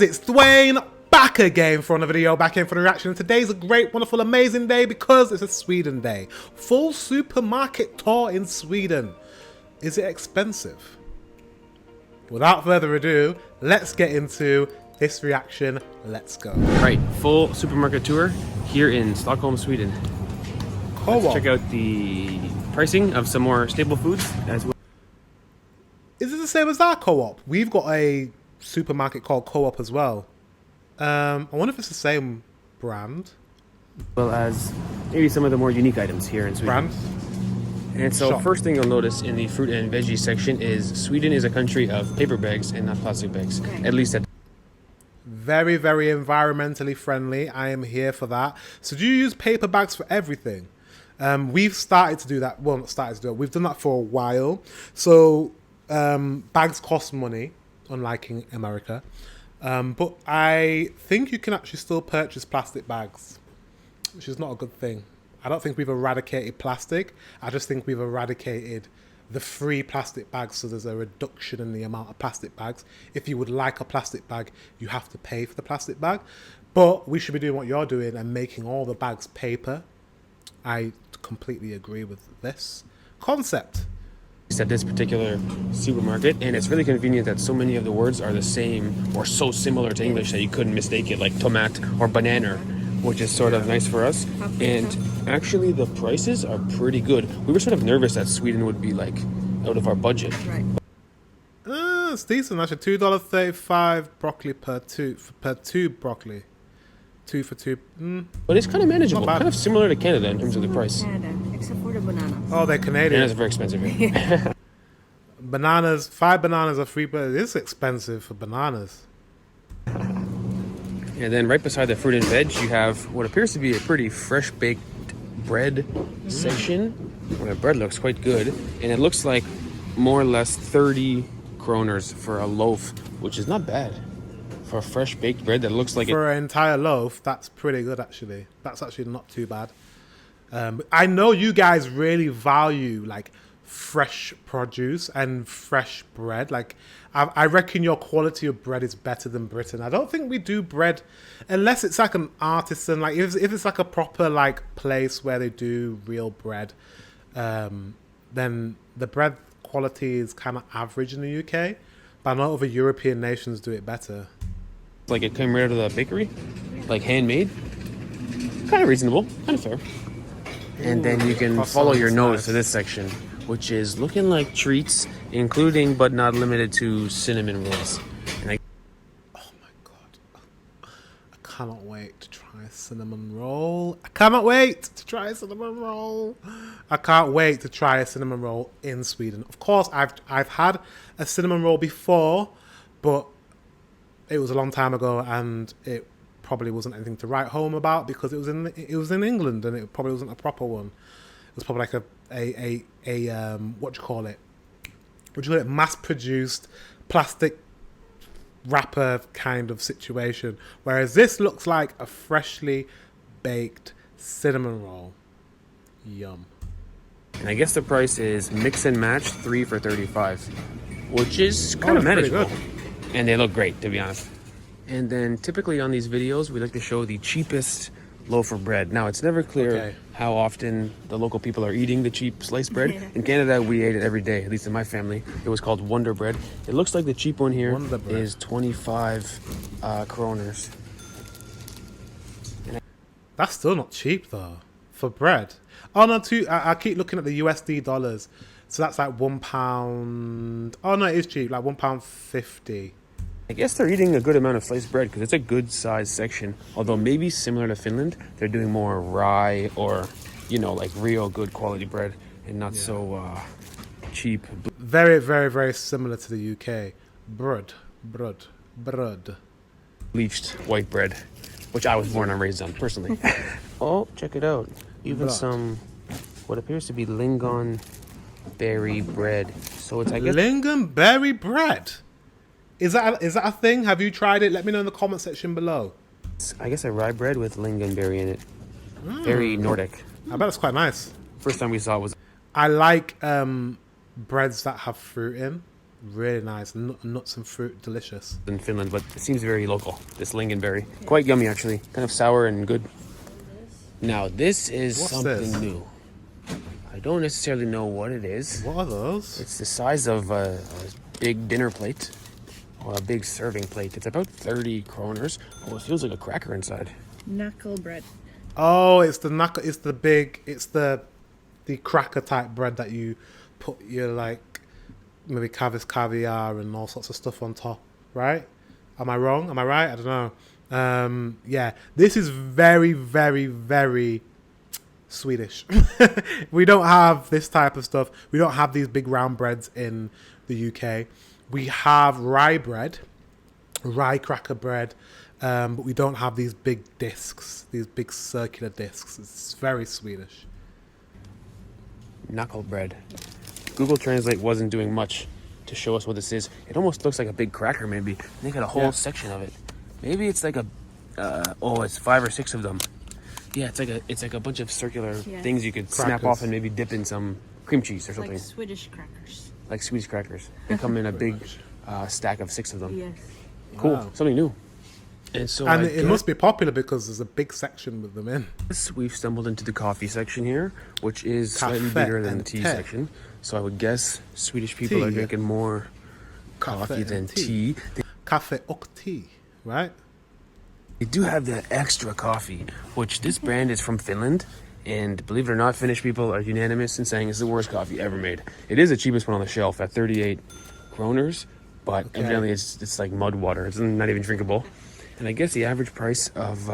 It's Dwayne back again for another video, back in for the reaction. Today's a great, wonderful, amazing day because it's a Sweden day. Full supermarket tour in Sweden. Is it expensive? Without further ado, let's get into this reaction. Let's go. Right, full supermarket tour here in Stockholm, Sweden. Let's check out the pricing of some more staple foods as well. Is it the same as our Co-op? We've got a supermarket called Co-op as well. I wonder if it's the same brand. Well as maybe some of the more unique items here in Sweden. And so first thing you'll notice in the fruit and veggie section is Sweden is a country of paper bags and not plastic bags. At least at very, very environmentally friendly. I am here for that. So do you use paper bags for everything? We've started to do that. Well, not started to do it. We've done that for a while. So bags cost money, unlike in America. But I think you can actually still purchase plastic bags, which is not a good thing. I don't think we've eradicated plastic. I just think we've eradicated the free plastic bags, so there's a reduction in the amount of plastic bags. If you would like a plastic bag, you have to pay for the plastic bag. But we should be doing what you're doing and making all the bags paper. I completely agree with this concept. At this particular supermarket, and it's really convenient that so many of the words are the same or so similar to English that you couldn't mistake it, like tomat or banana, which is sort of nice for us. And actually the prices are pretty good. We were sort of nervous that Sweden would be like out of our budget. Right. It's decent actually. $2.35 broccoli per two broccoli. 2 for 2. But it's kind of manageable, kind of similar to Canada in terms of the price. Canada, except for the bananas. Oh, they're Canadian. Bananas are very expensive here. Bananas, 5 bananas are free, but it is expensive for bananas. And then right beside the fruit and veg, you have what appears to be a pretty fresh baked bread section, where the bread looks quite good. And it looks like more or less 30 kroners for a loaf, which is not bad. For fresh baked bread that looks like for an entire loaf, that's pretty good actually. That's actually not too bad. I know you guys really value like fresh produce and fresh bread. Like I reckon your quality of bread is better than Britain. I don't think we do bread unless it's like an artisan, like if it's like a proper like place where they do real bread, then the bread quality is kind of average in the UK, but I know other European nations do it better. Like it came right out of the bakery, like handmade. Kind of reasonable, kind of fair. And then you can follow your nose to this section, which is looking like treats, including but not limited to cinnamon rolls. And oh my god, I cannot wait to try a cinnamon roll. I cannot wait to try a cinnamon roll. I can't wait to try a cinnamon roll in Sweden. Of course, I've had a cinnamon roll before, but it was a long time ago, and it probably wasn't anything to write home about because it was in England, and it probably wasn't a proper one. It was probably like a what do you call it? What do you call it? Mass-produced plastic wrapper kind of situation. Whereas this looks like a freshly baked cinnamon roll. Yum. And I guess the price is mix and match 3 for 35, which is kind of manageable. Good. And they look great, to be honest. And then typically on these videos, we like to show the cheapest loaf of bread. Now, it's never clear how often the local people are eating the cheap sliced bread. In Canada, we ate it every day, at least in my family. It was called Wonder Bread. It looks like the cheap one here is 25 kroners. That's still not cheap, though, for bread. Oh, no, I keep looking at the USD dollars. So that's like £1. Oh, no, it is cheap, like £1.50. I guess they're eating a good amount of sliced bread because it's a good size section. Although maybe similar to Finland, they're doing more rye or, you know, like real good quality bread and not so cheap. Very, very, very similar to the UK. Bread. Bleached white bread, which I was born and raised on, personally. Oh, check it out. Even some, what appears to be lingonberry bread. So it's, I guess, lingonberry bread. Is that a thing? Have you tried it? Let me know in the comment section below. I guess a rye bread with lingonberry in it. Very Nordic. I bet it's quite nice. First time we saw it was. I like breads that have fruit in. Really nice. Nuts and fruit, delicious. In Finland, but it seems very local. This lingonberry, quite yummy actually, kind of sour and good. Now this is What's something this? new. I don't necessarily know what it is. What are those? It's the size of a big dinner plate or a big serving plate. It's about 30 kroners. Oh, it feels like a cracker inside. Knuckle bread. Oh, it's the knuckle. It's the big. It's the cracker type bread that you put your like maybe caviar and all sorts of stuff on top, right? Am I wrong? Am I right? I don't know. Yeah, this is very, very, very Swedish. We don't have this type of stuff. We don't have these big round breads in the UK. We have rye bread, rye cracker bread, but we don't have these big discs, these big circular discs. It's very Swedish. Knuckle bread. Google Translate wasn't doing much to show us what this is. It almost looks like a big cracker maybe. They got a whole section of it. Maybe it's like a, it's 5 or 6 of them. Yeah, it's like a bunch of circular things you could snap off and maybe dip in some cream cheese or something. Like Swedish crackers. Like Swedish crackers. They come in a big stack of 6 of them. Yes. Cool, Wow. something new. And so It must be popular because there's a big section with them in. we've stumbled into the coffee section here, which is slightly Kaffe bigger than and the tea te. section. So I would guess Swedish people are Tea. drinking more coffee Kaffe than and tea. Kaffe och tea, right? They do have the extra coffee, which this brand is from Finland. And believe it or not, Finnish people are unanimous in saying it's the worst coffee ever made. It is the cheapest one on the shelf at 38 kroners, but evidently it's like mud water. It's not even drinkable. And I guess the average price of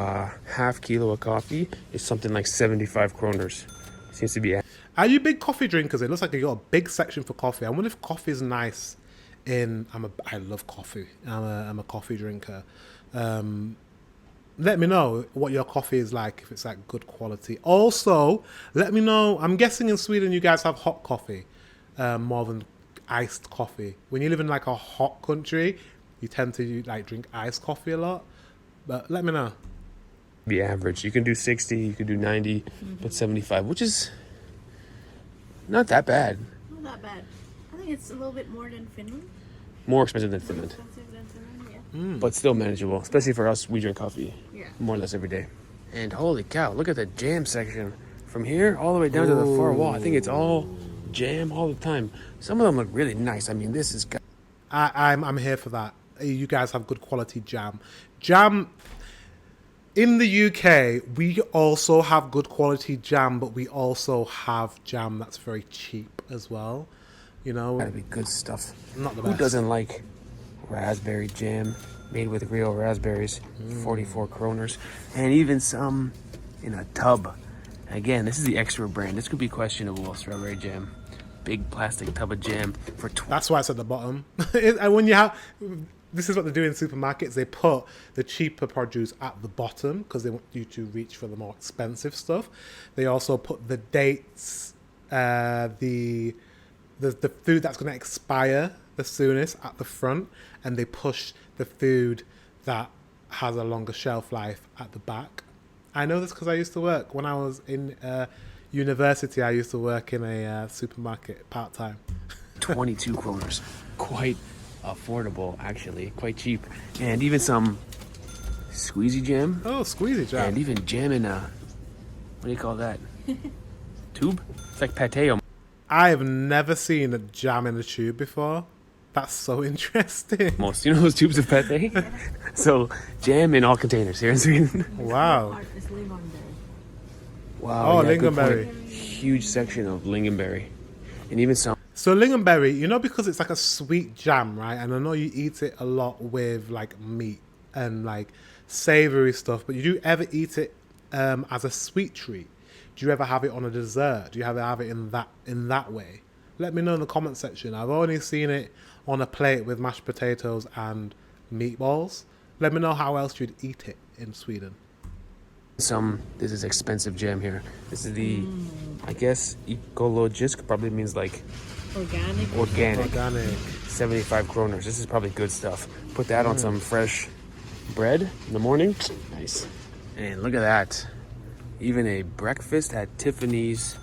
half kilo of coffee is something like 75 kroners. Seems to be. Are you big coffee drinkers? It looks like you got a big section for coffee. I wonder if coffee is nice. I love coffee. I'm a coffee drinker. Let me know what your coffee is like, if it's like good quality. Also, let me know. I'm guessing in Sweden you guys have hot coffee more than iced coffee. When you live in like a hot country, you tend to like drink iced coffee a lot. But let me know. Be average. You can do 60, you can do 90, but 75, which is not that bad. Not that bad. I think it's a little bit more than Finland. More expensive than Finland, Expensive than Finland, yeah. but still manageable, especially for us. We drink coffee Yeah. more or less every day. And holy cow, look at the jam section. From here all the way down to the far wall. I think it's all jam all the time. Some of them look really nice. I mean, this is... I'm here for that. You guys have good quality jam. Jam... In the UK, we also have good quality jam, but we also have jam that's very cheap as well. You know, Gotta be good stuff. Not the Who best. doesn't like raspberry jam made with real raspberries? 44 kroners. And even some in a tub. Again, this is the extra brand. This could be questionable, strawberry jam. Big plastic tub of jam for That's why it's at the bottom. And when you have... This is what they do in supermarkets. They put the cheaper produce at the bottom because they want you to reach for the more expensive stuff. They also put the dates, the food that's going to expire the soonest at the front, and they push the food that has a longer shelf life at the back. I know this because I used to work when I was in university. I used to work in a supermarket part-time. 22 kroners. Quite affordable, actually. Quite cheap. And even some squeezy jam. Oh, squeezy jam. And even jam in a... What do you call that? Tube? It's like pate. I have never seen a jam in a tube before. That's so interesting. Most. You know those tubes of pate? So, jam in all containers here in Sweden. Wow. Part is lingonberry. Wow. Oh, yeah, good lingonberry. point. Huge section of lingonberry. And even some... So lingonberry, you know, because it's like a sweet jam, right? And I know you eat it a lot with like meat and like savory stuff, but you do ever eat it as a sweet treat? Do you ever have it on a dessert? Do you ever have it in that way? Let me know in the comment section. I've only seen it on a plate with mashed potatoes and meatballs. Let me know how else you'd eat it in Sweden. This is expensive jam here. This is the, I guess, ekologisk probably means like Organic. Organic. 75 kroners. This is probably good stuff. Put that on some fresh bread in the morning. Nice. And look at that. Even a breakfast at Tiffany's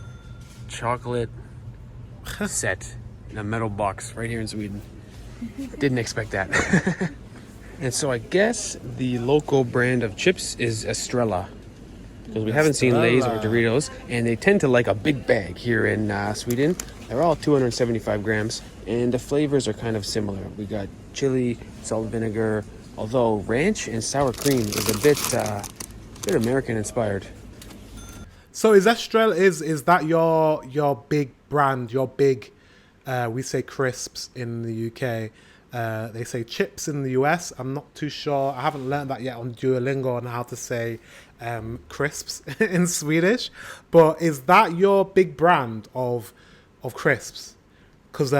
chocolate set in a metal box right here in Sweden. Didn't expect that. And so I guess the local brand of chips is Estrella. Because we haven't seen Lay's or Doritos, and they tend to like a big bag here in Sweden. They're all 275 grams, and the flavors are kind of similar. We got chili, salt and vinegar, although ranch and sour cream is a bit American inspired. So is Estrella, is that your big brand, your big, we say crisps in the UK, they say chips in the US. I'm not too sure. I haven't learned that yet on Duolingo on how to say crisps in Swedish. But is that your big brand of crisps? Because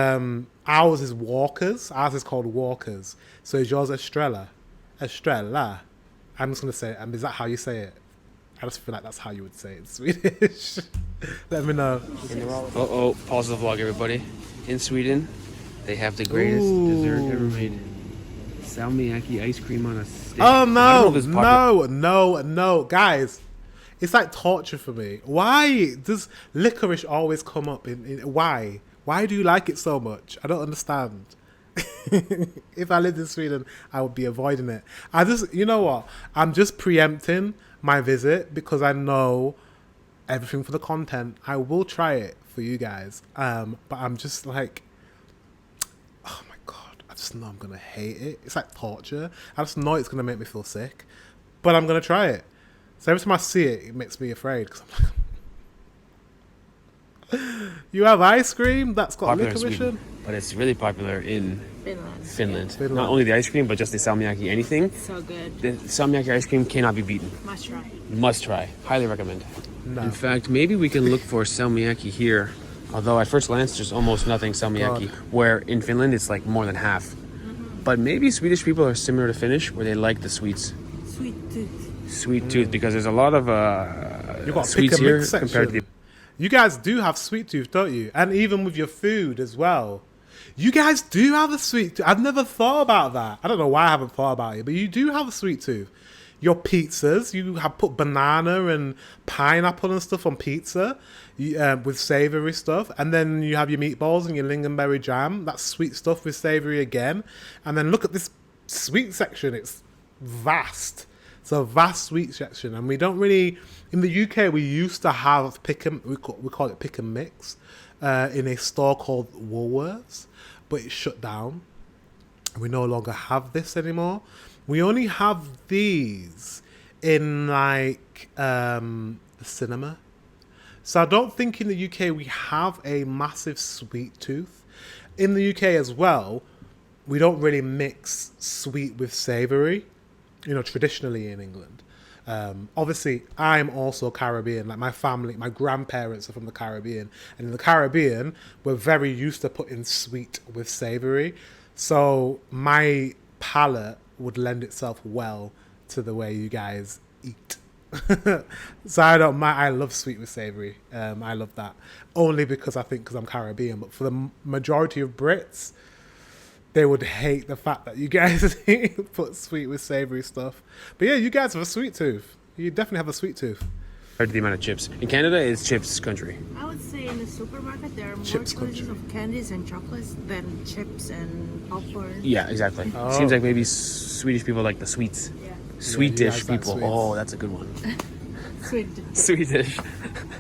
ours is Walkers. Ours is called Walkers. So is yours Estrella? Estrella. I'm just going to say it. Is that how you say it? I just feel like that's how you would say it in Swedish. Let me know. Pause the vlog, everybody. In Sweden, they have the greatest dessert ever made. Salmiakki ice cream on a stick. Oh, no. Guys, it's like torture for me. Why does licorice always come up? Why? Why do you like it so much? I don't understand. If I lived in Sweden, I would be avoiding it. You know what? I'm just preempting my visit because I know everything for the content. I will try it for you guys. But I'm just like, oh my God, I just know I'm going to hate it. It's like torture. I just know it's going to make me feel sick, but I'm going to try it. So every time I see it, it makes me afraid because I'm like, you have ice cream that's got licorice in? But it's really popular in Finland. Not only the ice cream, but just the salmiakki, anything. So good. The salmiakki ice cream cannot be beaten. Must try. Must try. Highly recommend. No. In fact, maybe we can look for salmiakki here. Although at first glance, there's almost nothing salmiakki. Where in Finland, it's like more than half. Mm-hmm. But maybe Swedish people are similar to Finnish, where they like the sweets. Sweet tooth, because there's a lot of You've got sweets pick and here mix section. compared to the... You guys do have sweet tooth, don't you? And even with your food as well. You guys do have a sweet tooth. I've never thought about that. I don't know why I haven't thought about it, but you do have a sweet tooth. Your pizzas, you have put banana and pineapple and stuff on pizza with savoury stuff. And then you have your meatballs and your lingonberry jam. That's sweet stuff with savoury again. And then look at this sweet section. It's vast. It's a vast sweet section. And we don't really... In the UK, we used to have we call it pick and mix in a store called Woolworths, but it shut down. We no longer have this anymore. We only have these in like the cinema. So I don't think in the UK we have a massive sweet tooth. In the UK as well, we don't really mix sweet with savoury, traditionally in England. Obviously, I'm also Caribbean. Like my family, my grandparents are from the Caribbean. And in the Caribbean, we're very used to putting sweet with savoury. So my palate would lend itself well to the way you guys eat. So I don't mind. I love sweet with savoury. I love that. Only because I'm Caribbean. But for the majority of Brits, they would hate the fact that you guys put sweet with savoury stuff. But yeah, you guys have a sweet tooth. You definitely have a sweet tooth. Compared to the amount of chips. In Canada, it's chips country. I would say in the supermarket there are more Chips choices country. of candies and chocolates than chips and popcorn. Yeah, exactly. Oh. Seems like maybe Swedish people like the sweets. Yeah. Sweet Yeah, you dish guys like people. sweets. Oh, that's a good one. Sweet. Sweet dish.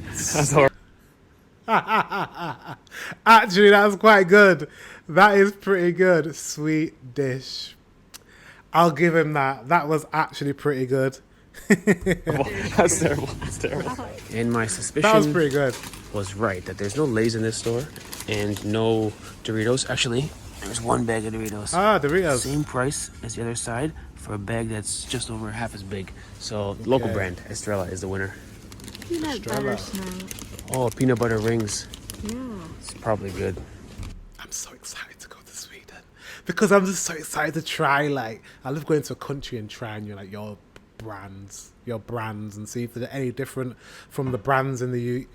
That's horrible. Actually, that was quite good. That is pretty good. Sweet dish. I'll give him that. That was actually pretty good. That's terrible. That's terrible. And my suspicion That was pretty good. was right, that there's no Lay's in this store and no Doritos. Actually, there's one bag of Doritos. Ah, Doritos. Same price as the other side for a bag that's just over half as big. So local brand, Estrella, is the winner. Peanut butter smell. Oh, peanut butter rings. Yeah. It's probably good. I'm so excited to go to Sweden because I'm just so excited to try. Like, I love going to a country and trying your brands and see if they're any different from the brands in the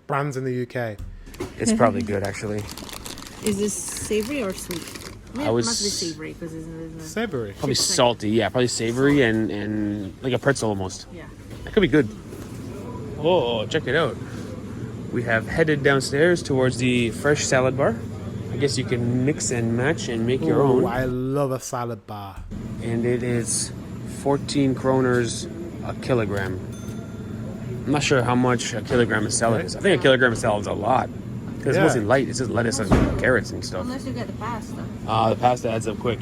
brands in the UK. It's probably good, actually. Is this savory or sweet? I It was- must be savory because it's Savory. Probably It's like- salty, yeah, probably savory and like a pretzel almost. yeah. That could be good. Oh, check it out. We have headed downstairs towards the fresh salad bar. I I guess you can mix and match and make your Ooh, own. I love a salad bar. And it is 14 kroners a kilogram. I'm not sure how much a kilogram of salad is. I think a kilogram of salad is a lot. Because it's mostly light. It's just lettuce and carrots and stuff. Unless you get the pasta. The pasta adds up quick.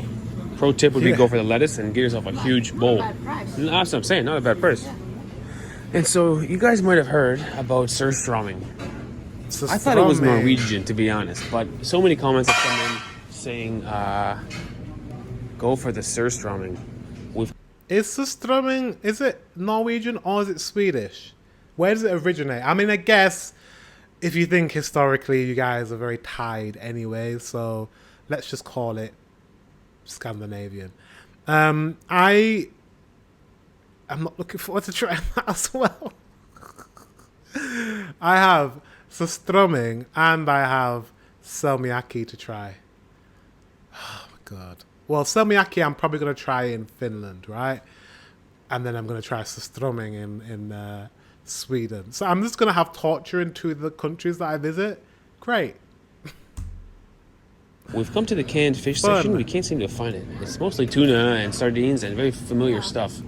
Pro tip would be go for the lettuce and get yourself a huge bowl. Not a bad price. That's what I'm saying. Not a bad price. Yeah. And so you guys might have heard about surströmming. I thought it was Norwegian, to be honest. But so many comments have come in saying, go for the surströmming. Is surströmming, is it Norwegian or is it Swedish? Where does it originate? I mean, I guess if you think historically, you guys are very tied anyway, so let's just call it Scandinavian. I'm not looking forward to trying that as well. I have surströmming and I have salmiakki to try. Oh my god. Well, salmiakki I'm probably going to try in Finland, right? And then I'm going to try surströmming in Sweden. So I'm just going to have torture in 2 of the countries that I visit. Great. We've come to the canned fish section. We can't seem to find it. It's mostly tuna and sardines and very familiar stuff.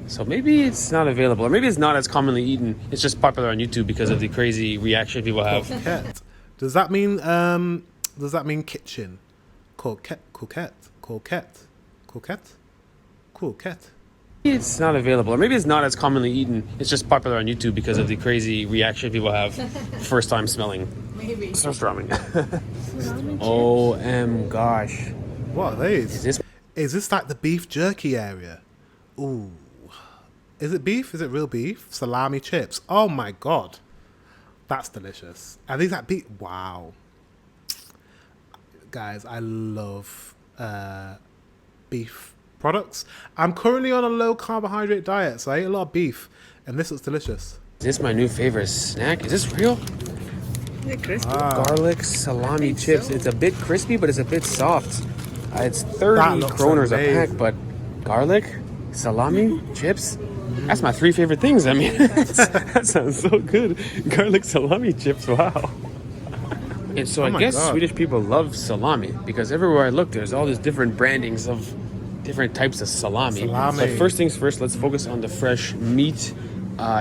So maybe it's not available, or maybe it's not as commonly eaten. It's just popular on YouTube because of the crazy reaction people have. Coquette. Does that mean kitchen? Coquette. It's not available, or maybe it's not as commonly eaten. It's just popular on YouTube because of the crazy reaction people have first time smelling. Maybe. Surströmming. Gosh. What are these? Is this like the beef jerky area? Ooh. Is it beef? Is it real beef? Salami chips. Oh my god. That's delicious. Are these like beef? Wow. Guys, I love beef products. I'm currently on a low carbohydrate diet, so I eat a lot of beef, and this looks delicious. Is this my new favorite snack? Is this real? Is it crispy? Garlic salami chips. so. It's a bit crispy, but it's a bit soft. It's 30 kroners a pack, but garlic, salami, chips. That's my 3 favorite things. I mean, that sounds so good. Garlic salami chips, wow. And so I guess Swedish people love salami because everywhere I look, there's all these different brandings of different types of salami. But first things first, let's focus on the fresh meat,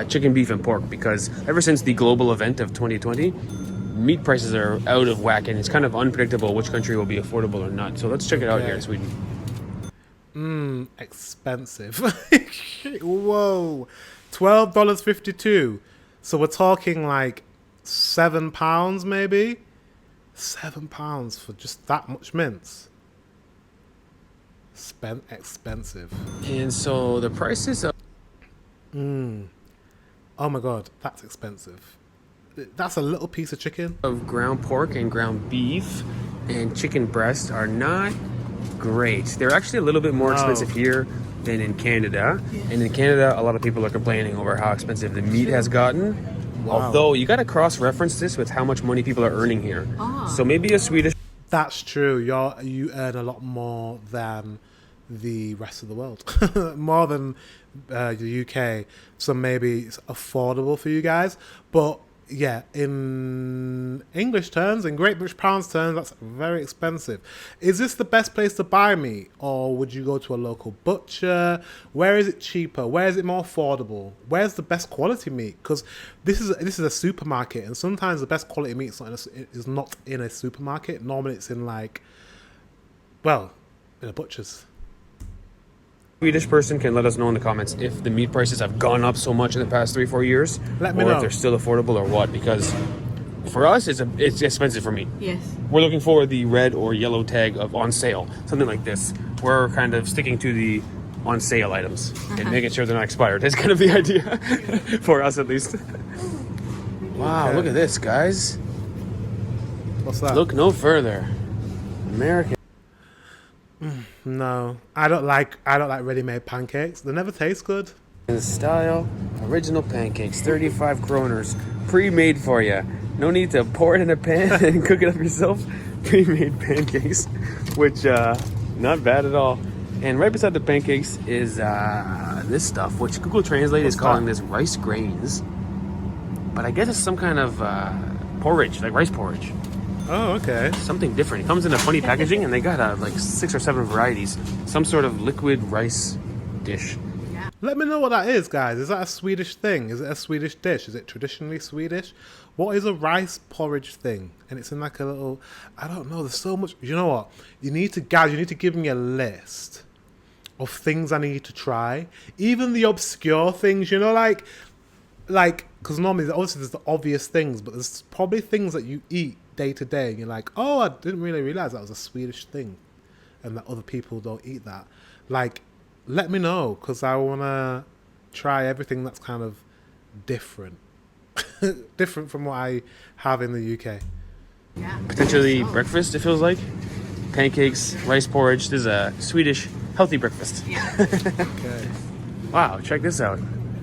chicken, beef, and pork, because ever since the global event of 2020, meat prices are out of whack and it's kind of unpredictable which country will be affordable or not. So let's check it out here in Sweden. Expensive. Whoa. $12.52. So we're talking like £7 maybe? £7 for just that much mince. Expensive. And so the prices of... Oh my god, that's expensive. That's a little piece of chicken. Of ground pork and ground beef and chicken breast are not great. They're actually a little bit more expensive here than in Canada. And in Canada, a lot of people are complaining over how expensive the meat has gotten. Wow. Although you got to cross-reference this with how much money people are earning here. So maybe a Swedish... That's true. You earn a lot more than the rest of the world. More than the UK. So maybe it's affordable for you guys. But yeah, in English terms, in Great British pounds terms, that's very expensive. Is this the best place to buy meat? Or would you go to a local butcher? Where is it cheaper? Where is it more affordable? Where's the best quality meat? Because this is a supermarket, and sometimes the best quality meat is not in a supermarket. Normally it's in in a butcher's. Swedish person can let us know in the comments if the meat prices have gone up so much in the past 3-4 years, let me know if they're still affordable or what. Because for us, it's expensive for meat. Yes. We're looking for the red or yellow tag of on sale, something like this. We're kind of sticking to the on sale items and making sure they're not expired. That's kind of the idea for us, at least. Wow, look at this, guys. What's that? Look no further. American. No, I don't like ready-made pancakes. They never taste good. In style, original pancakes, 35 kroners, pre-made for you. No need to pour it in a pan and cook it up yourself. Pre-made pancakes, which not bad at all. And right beside the pancakes is this stuff, which Google Translate is calling this rice grains. But I guess it's some kind of porridge, like rice porridge. Oh, okay. Something different. It comes in a funny packaging, and they got like 6 or 7 varieties. Some sort of liquid rice dish. Let me know what that is, guys. Is that a Swedish thing? Is it a Swedish dish? Is it traditionally Swedish? What is a rice porridge thing? And it's in like a little, I don't know. There's so much. You know what? You need to give me a list of things I need to try. Even the obscure things, you know, like, because normally, obviously, there's the obvious things, but there's probably things that you eat day to day, and you're like, oh, I didn't really realize that was a Swedish thing, and that other people don't eat that. Like, let me know, because I want to try everything that's kind of different. Different from what I have in the UK. Yeah. Potentially breakfast, it feels like. Pancakes, rice porridge. This is a Swedish healthy breakfast. Yeah. Okay. Wow, check this out.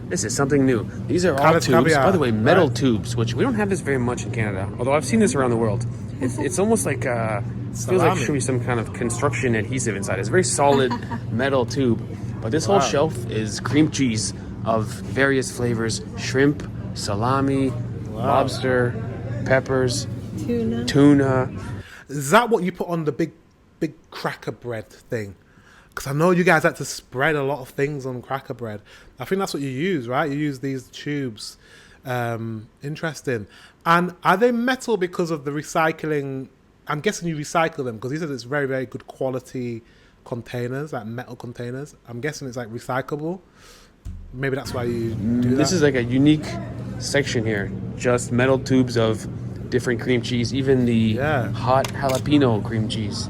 This is something new. These are all Calice tubes. caviar, By the way, metal right. tubes, which we don't have this very much in Canada. Although I've seen this around the world. It's almost like feels like Salami. it should be some kind of construction adhesive inside. It's a very solid metal tube. But this whole shelf is cream cheese of various flavors: shrimp, salami, lobster, peppers, tuna. Is that what you put on the big cracker bread thing? Because I know you guys like to spread a lot of things on cracker bread. I think that's what you use, right? You use these tubes. Interesting. And are they metal because of the recycling? I'm guessing you recycle them because he said it's very, very good quality containers, like metal containers. I'm guessing it's like recyclable. Maybe that's why you do This that. is like a unique section here. Just metal tubes of different cream cheese. Even the hot jalapeno cream cheese.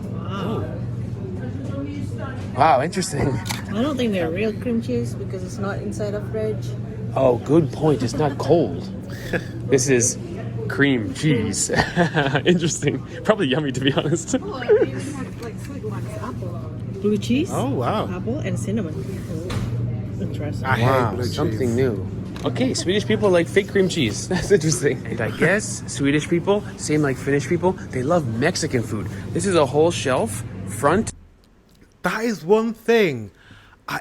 Wow, interesting. I don't think they're real cream cheese because it's not inside a fridge. Oh, good point. It's not cold. This is cream cheese. Interesting. Probably yummy, to be honest. Oh, they even have like sweet ones. Apple. Blue cheese. Oh, wow. Apple and cinnamon. Oh, interesting. I hate Wow, blue cheese. something new. Okay, Swedish people like fake cream cheese. That's interesting. And I guess Swedish people, same like Finnish people, they love Mexican food. This is a whole shelf, front. That is one thing.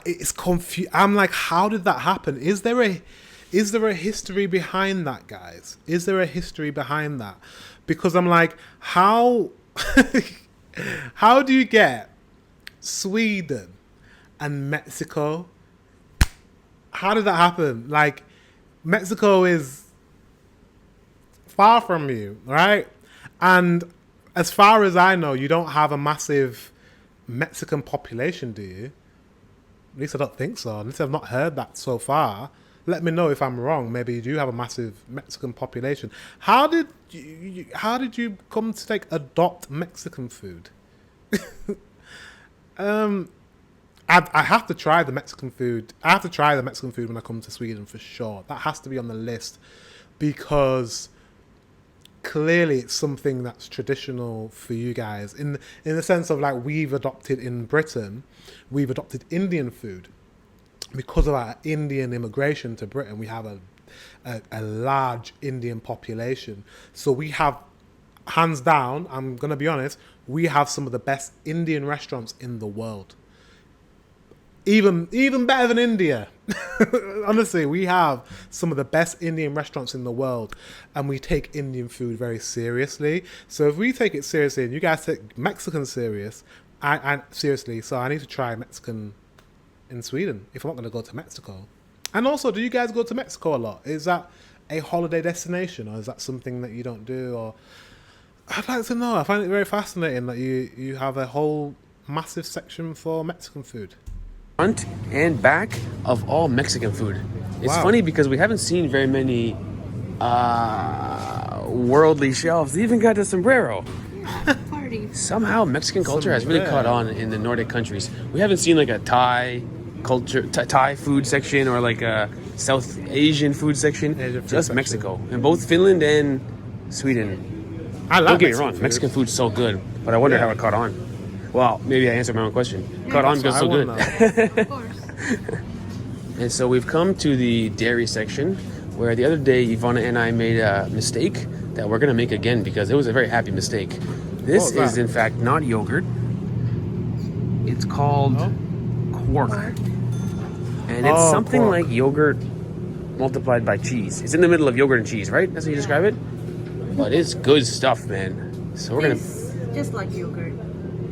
It's confused. I'm like, how did that happen? Is there a history behind that, guys? Is there a history behind that? Because I'm like, how how do you get Sweden and Mexico? How did that happen? Like, Mexico is far from you, right? And as far as I know, you don't have a massive Mexican population, do you? At least I don't think so. At least I've not heard that so far. Let me know if I'm wrong. Maybe you do have a massive Mexican population. How did you come to adopt Mexican food? I have to try the Mexican food. I have to try the Mexican food when I come to Sweden for sure. That has to be on the list because clearly it's something that's traditional for you guys in the sense of like we've adopted in Britain, we've adopted Indian food because of our Indian immigration to Britain. We have a large Indian population, so we have, hands down, I'm gonna be honest, we have some of the best Indian restaurants in the world. Even better than India. Honestly, we have some of the best Indian restaurants in the world, and we take Indian food very seriously. So if we take it seriously, and you guys take Mexican serious, I seriously, so I need to try Mexican in Sweden if I'm not going to go to Mexico. And also, do you guys go to Mexico a lot? Is that a holiday destination, or is that something that you don't do? Or I'd like to know. I find it very fascinating that you have a whole massive section for Mexican food. Front and back of all Mexican food. It's funny because we haven't seen very many worldly shelves. They even got a sombrero. Yeah, party. Somehow Mexican culture has really caught on in the Nordic countries. We haven't seen like a Thai culture, Thai food section, or like a South Asian food section. Just Mexico. In both Finland and Sweden. I like Don't get me Mexican wrong, food. Mexican food's so good, but I wonder how it caught on. Well, maybe I answered my own question. Caught on because so good. Of course. And so we've come to the dairy section, where the other day Ivana and I made a mistake that we're going to make again because it was a very happy mistake. This is in fact not yogurt. It's called quark. And it's something quark. like yogurt multiplied by cheese. It's in the middle of yogurt and cheese, right? That's how you describe it? But it's good stuff, man. So we're It's just like yogurt.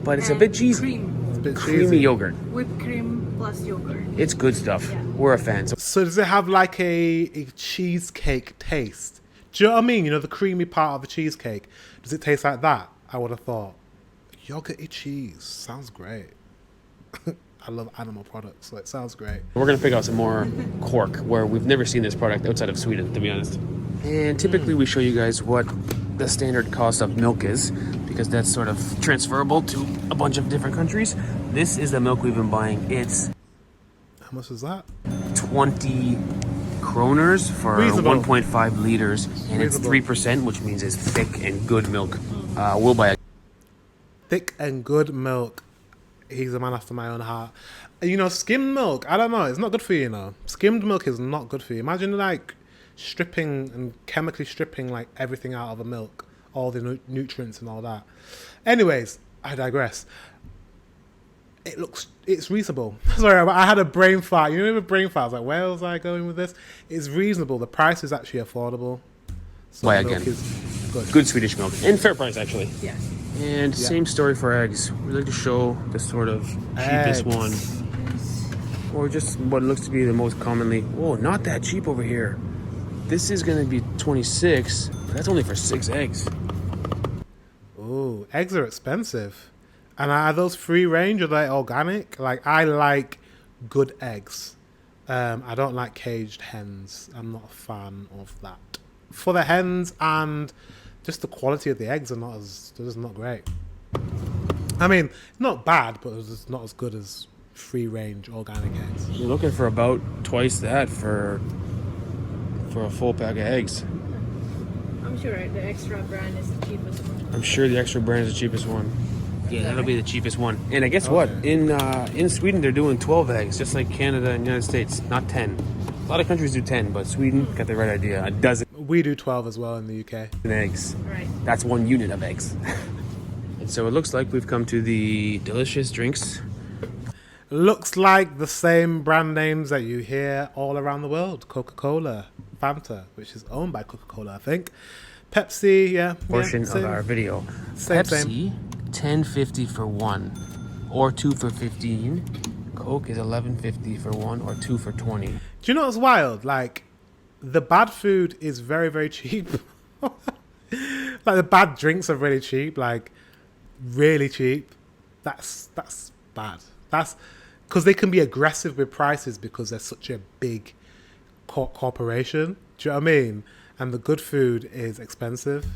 but it's a And bit cheesy. Cream. It's a bit Creamy cheesy. yogurt. Whipped cream plus yogurt. It's good stuff. Yeah. We're a fan. So So does it have like a cheesecake taste? Do you know what I mean? You know, the creamy part of the cheesecake. Does it taste like that? I would have thought. Yogurty cheese. Sounds great. I love animal products, so it sounds great. we're gonna pick out some more cork where we've never seen this product outside of Sweden, to be honest. And typically we show you guys what the standard cost of milk is, because that's sort of transferable to a bunch of different countries. This is the milk we've been buying. It's How much is that? 20 kroners for Reasonable. 1.5 liters, and it's Reasonable. 3%, which means it's thick and good milk. We'll buy a Thick and good milk. He's a man after my own heart. You know, skimmed milk, I don't know. It's not good for you, you know. Skimmed milk is not good for you. Imagine, like, stripping and chemically stripping, like, everything out of a milk. All the nutrients and all that. Anyways, I digress. It's reasonable. Sorry, I had a brain fart. You know, with a brain fart, I was like, where was I going with this? It's reasonable. The price is actually affordable. So Buy milk again. is good. good Swedish milk, and fair price actually. Yes. And same story for eggs. We like to show the sort of cheapest Eggs. one, or just what looks to be the most commonly. Whoa, not that cheap over here. This is going to be 26, but that's only for 6 eggs. Ooh, eggs are expensive. And are those free range or are they organic? Like, I like good eggs. I don't like caged hens. I'm not a fan of that. For the hens and just the quality of the eggs are not great. I mean, not bad, but it's not as good as free range organic eggs. You're looking for about twice that for a full pack of eggs. I'm sure the extra brand is the cheapest one. I'm sure the extra brand is the cheapest one. Yeah, that'll be the cheapest one. And I guess what? In Sweden they're doing 12 eggs, just like Canada and the United States, not 10. A lot of countries do 10, but Sweden got the right idea. A dozen We do 12 as well in the UK. eggs. Right. That's 1 unit of eggs. And so it looks like we've come to the delicious drinks. Looks like the same brand names that you hear all around the world. Coca-Cola, Fanta, which is owned by Coca-Cola, I think. Pepsi, yeah. Portion yeah, of same. our video. Same, Pepsi, $10.50 for 1, or 2 for 15. Coke is $11.50 for 1, or 2 for 20. Do you know what's wild? Like, the bad food is very, very cheap. Like, the bad drinks are really cheap. Like, really cheap. That's bad. That's because they can be aggressive with prices because they're such a big corporation. Do you know what I mean? And the good food is expensive.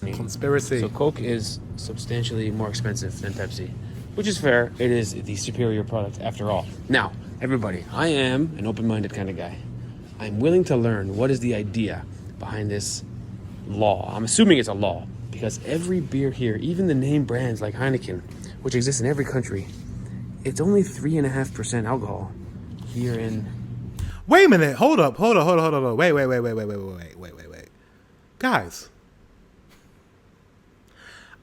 Conspiracy. So Coke is substantially more expensive than Pepsi, which is fair. It is the superior product after all. Now, everybody, I am an open-minded kind of guy. I'm willing to learn what is the idea behind this law. I'm assuming it's a law because every beer here, even the name brands like Heineken, which exist in every country, it's only 3.5% alcohol here in. Wait a minute. Hold up. Wait. Guys,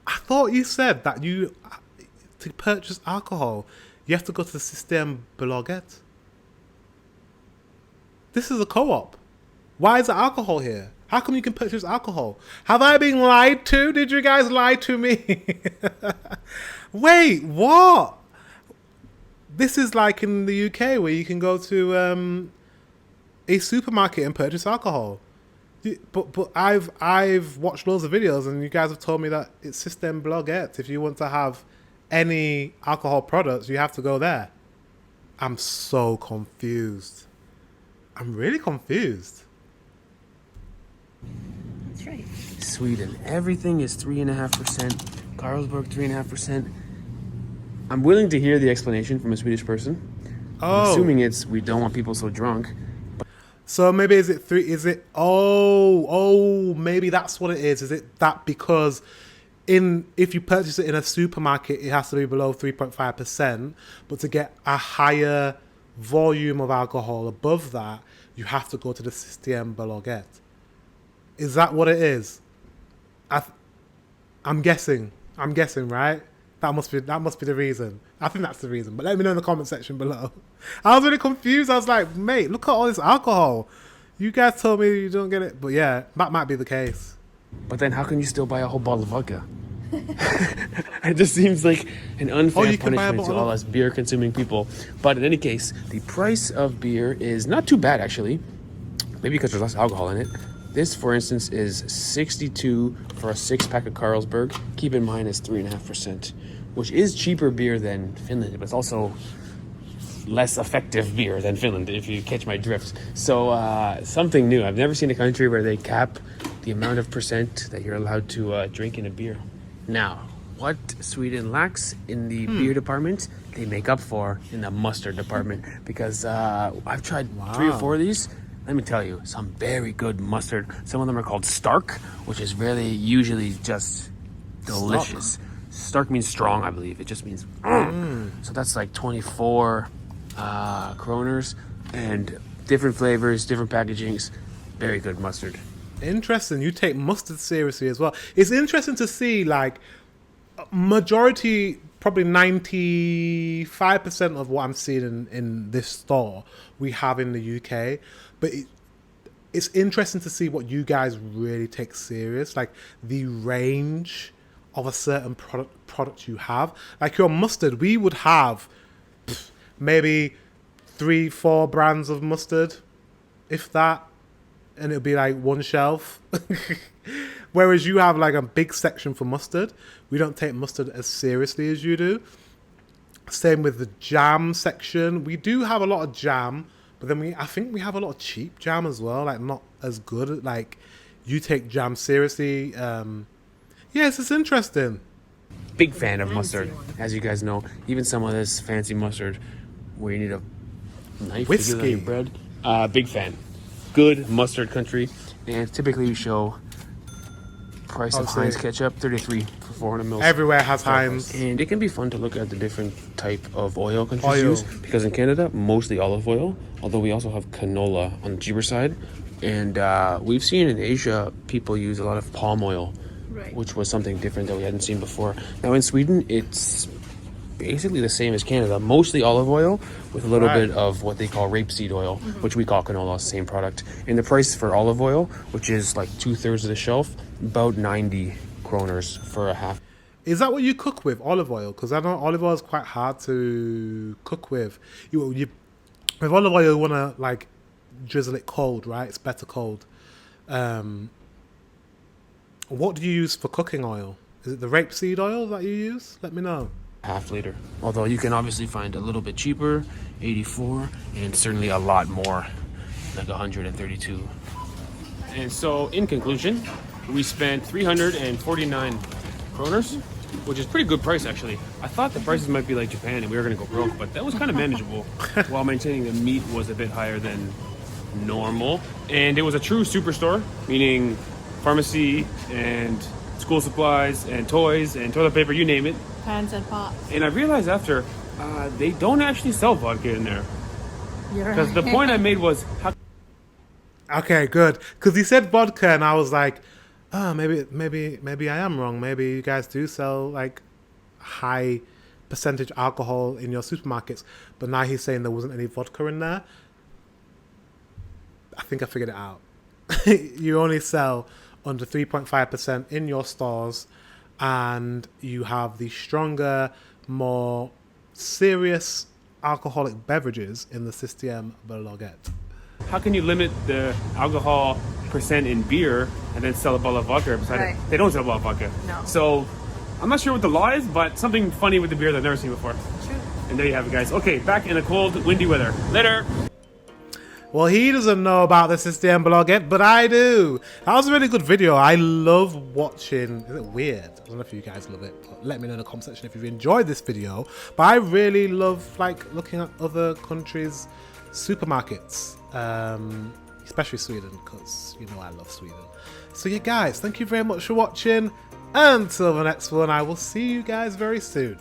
I thought you said that to purchase alcohol, you have to go to the Systembolaget. This is a co-op. Why is there alcohol here? How come you can purchase alcohol? Have I been lied to? Did you guys lie to me? Wait, what? This is like in the UK where you can go to a supermarket and purchase alcohol. But I've watched loads of videos and you guys have told me that it's Systembolaget. If you want to have any alcohol products, you have to go there. I'm so confused. I'm really confused. That's right. Sweden, everything is 3.5%. Carlsberg, 3.5%. I'm willing to hear the explanation from a Swedish person. I'm assuming it's we don't want people so drunk. So maybe is it maybe that's what it is. Is it that because if you purchase it in a supermarket, it has to be below 3.5%, but to get a higher volume of alcohol above that, you have to go to the Systembolaget. Is that what it is? I'm guessing, right? That must be the reason. I think that's the reason. But let me know in the comment section below. I was really confused. I was like, mate, look at all this alcohol. You guys told me you don't get it. But yeah, that might be the case. But then how can you still buy a whole bottle of vodka? It just seems like an unfair punishment to all us beer-consuming people. But in any case, the price of beer is not too bad, actually. Maybe because there's less alcohol in it. This, for instance, is 62 for a 6-pack of Carlsberg. Keep in mind it's 3.5%, which is cheaper beer than Finland, but it's also less effective beer than Finland, if you catch my drift. So something new. I've never seen a country where they cap the amount of percent that you're allowed to drink in a beer. Now, what Sweden lacks in the beer department, they make up for in the mustard department. Because I've tried 3 or 4 of these. Let me tell you, some very good mustard. Some of them are called Stark, which is really usually just delicious. Stark means strong, I believe. It just means So that's like 24 kroners, and different flavors, different packagings. Very good mustard. Interesting. You take mustard seriously as well. It's interesting to see, like, majority, probably 95% of what I'm seeing in this store we have in the UK. But it's interesting to see what you guys really take serious, like the range of a certain product you have. Like your mustard, we would have maybe 3-4 brands of mustard, if that, and it'll be like one shelf. Whereas you have like a big section for mustard. We don't take mustard as seriously as you do. Same with the jam section. We do have a lot of jam, but then I think we have a lot of cheap jam as well, like not as good. Like you take jam seriously. Yes, it's interesting. Big fan of mustard, as you guys know. Even some of this fancy mustard where you need a knife to get it on your bread. Big fan. Good mustard country. And typically we show price of Heinz ketchup, 33 for 400 mils. Everywhere has Heinz. And it can be fun to look at the different type of oil countries use, because in Canada, mostly olive oil, although we also have canola on the cheaper side. And we've seen in Asia people use a lot of palm oil, which was something different that we hadn't seen before. Now in Sweden, it's basically the same as Canada, mostly olive oil with a little bit of what they call rapeseed oil, which we call canola, same product. And the price for olive oil, which is like 2/3 of the shelf, about 90 kroners for a half. Is that what you cook with, olive oil? Because I know olive oil is quite hard to cook with. With olive oil, you want to like drizzle it cold, right? It's better cold. What do you use for cooking oil? Is it the rapeseed oil that you use? Let me know. Half liter. Although you can obviously find a little bit cheaper, 84, and certainly a lot more, like 132. And so, in conclusion, we spent 349 kroners, which is pretty good price actually. I thought the prices might be like Japan and we were gonna go broke, but that was kind of manageable while maintaining the meat was a bit higher than normal. And it was a true superstore, meaning pharmacy and school supplies and toys and toilet paper, you name it. Pans and pots. And I realized after, they don't actually sell vodka in there. Because the point I made was... Okay, good. Because he said vodka and I was like, oh, maybe I am wrong. Maybe you guys do sell like high percentage alcohol in your supermarkets. But now he's saying there wasn't any vodka in there. I think I figured it out. You only sell under 3.5% in your stores, and you have the stronger, more serious alcoholic beverages in the System Bolaget. How can you limit the alcohol percent in beer and then sell a bottle of vodka beside it? They don't sell a bottle of vodka. No. So I'm not sure what the law is, but something funny with the beer that I've never seen before. True. And there you have it, guys. Okay, back in the cold, windy weather. Later. Well, he doesn't know about the System Bolaget, but I do. That was a really good video. I love watching. Is it weird? I don't know if you guys love it, but let me know in the comment section if you've enjoyed this video. But I really love like looking at other countries' supermarkets, especially Sweden, because you know I love Sweden. So yeah, guys, thank you very much for watching. Until the next one, I will see you guys very soon.